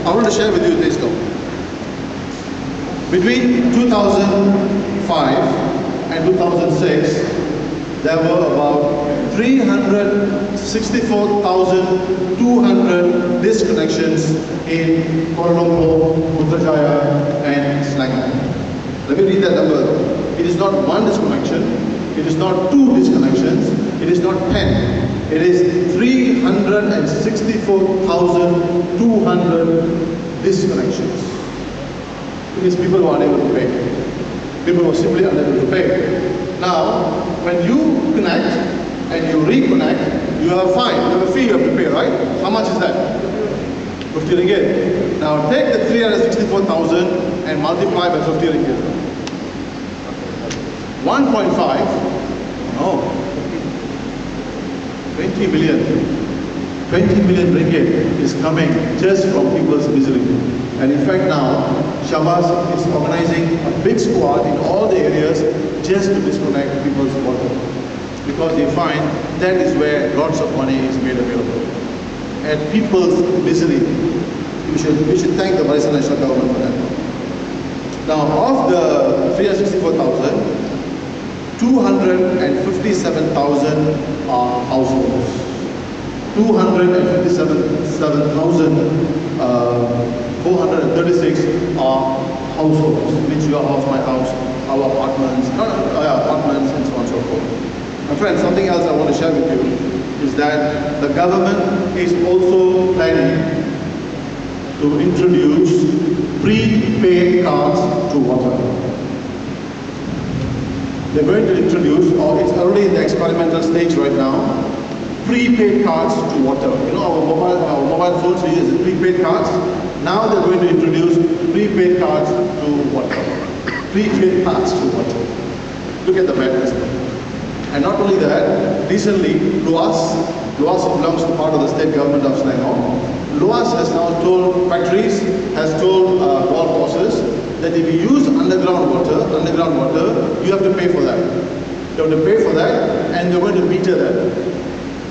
I want to share with you this though. Between 2005 and 2006, there were about 364,200 disconnections in Kuala Lumpur, Putrajaya and Selangor. Let me read that number. It is not one disconnection, it is not two disconnections, it is not 10. It is 364,200 disconnections. Because people were unable to pay. People were simply unable to pay. Now, when you connect and you reconnect, you have a fine, you have a fee you have to pay, right? How much is that? 50 ringgit. Now, take the 364,000 and multiply by 50 ringgit. 1.5, no, 20 million. 20 million ringgit is coming just from people's misery. And in fact now, Shabas is organizing a big squad in all the areas just to disconnect people's water. Because they find that is where lots of money is made available. And people's misery, we should thank the Malaysian National Government for that. Now, of the 364,000, 257,000 are households. 257,436 are households, which your house, my house, our apartments, apartments, and so on and so forth. My friends, something else I want to share with you is that the government is also planning to introduce prepaid cards to water. They're going to introduce, or it's already in the experimental stage right now, prepaid cards to water. You know, our mobile phones we use prepaid cards. Now they're going to introduce prepaid cards to water. Prepaid cards to water. Look at the madness. And not only that, recently Luas belongs to part of the state government of Selangor. Luas has now told factories, has told golf courses that if you use underground water, you have to pay for that. You have to pay for that, and they're going to meter that.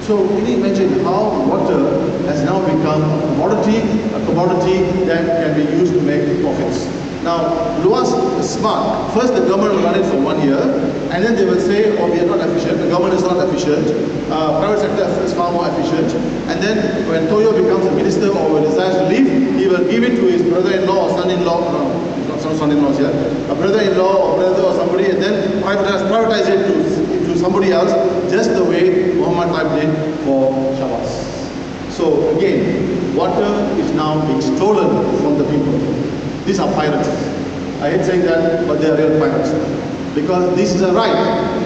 So can you imagine how water has now become a commodity that can be used to make profits. Now, Luas is smart. First, the government will run it for 1 year, and then they will say, oh, we are not efficient, the government is not efficient, private sector is far more efficient, and then when Toyo becomes a minister or decides to leave, he will give it to his brother-in-law or son-in-law, no, not son-in-laws here, a brother-in-law or brother or somebody, and then privatize it to somebody else, just the way Muhammad Taib did for Shabas. So again, water is now being stolen from the people. These are pirates. I hate saying that, but they are real pirates. Because this is a right.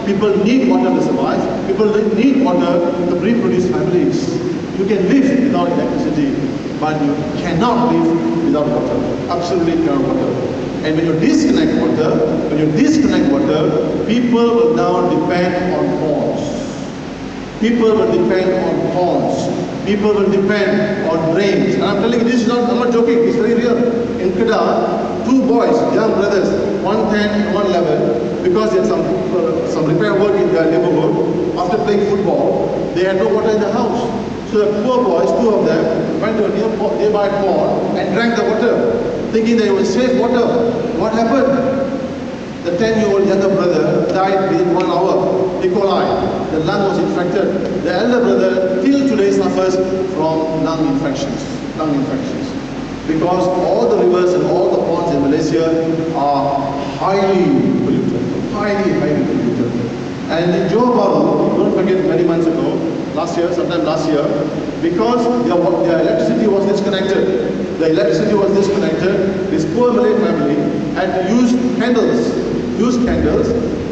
People need water to survive. People need water to reproduce families. You can live without electricity, but you cannot live without water. Absolutely cannot water. And when you disconnect water, people will now depend on ponds. People will depend on ponds. People will depend on drains. And I'm telling you, this is not, I'm not joking, it's very real. In Kedah, two boys, young brothers, one 10 and one 11, because they had some repair work in their neighborhood, after playing football, they had no water in the house. So the poor boys, two of them, went to a nearby pond and drank the water, thinking they would save water. What happened? The 10-year-old younger brother died within 1 hour. E. coli. The lung was infected. The elder brother till today suffers from lung infections. Because all the rivers and all the ponds in Malaysia are highly polluted. Highly polluted. And in Johor Bahru, don't forget many months ago, sometime last year, because their electricity was disconnected. This poor Malay family had to use candles,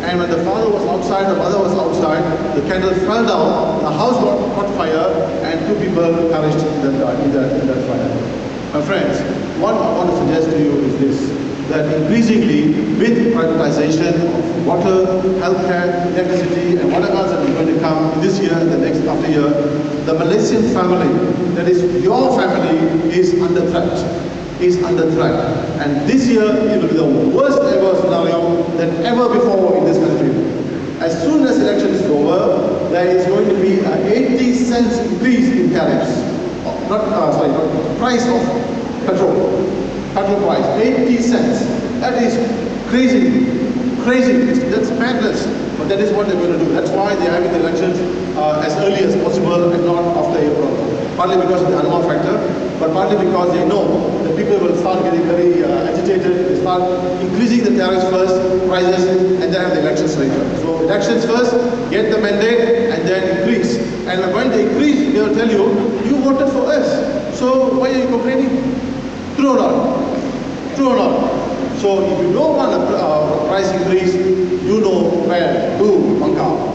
and when the father was outside, the mother was outside, the candle fell down, the house caught fire, and 2 people perished in that fire. My friends, what I want to suggest to you is this, that increasingly, with privatization of water, healthcare, electricity, and whatever else that is going to come this year and the next after year, the Malaysian family, that is your family, is under threat. And this year, it will be the worst ever scenario than ever before in this country. As soon as election is over, there is going to be an 80 cents increase in tariffs. Price of petrol price, 80 cents. That is crazy. That's madness. But that is what they're going to do. That's why they're having the elections as early as possible and not after April. Partly because of the ANMA factor, but partly because they know that people will start getting very agitated. They start increasing the tariffs first, prices, and then have the elections later. So elections first, get the mandate, and then increase. And when they increase, they will tell you, you voted for us. So why are you complaining? True or not? True or not? So if you don't want a price increase, you know where to bunker.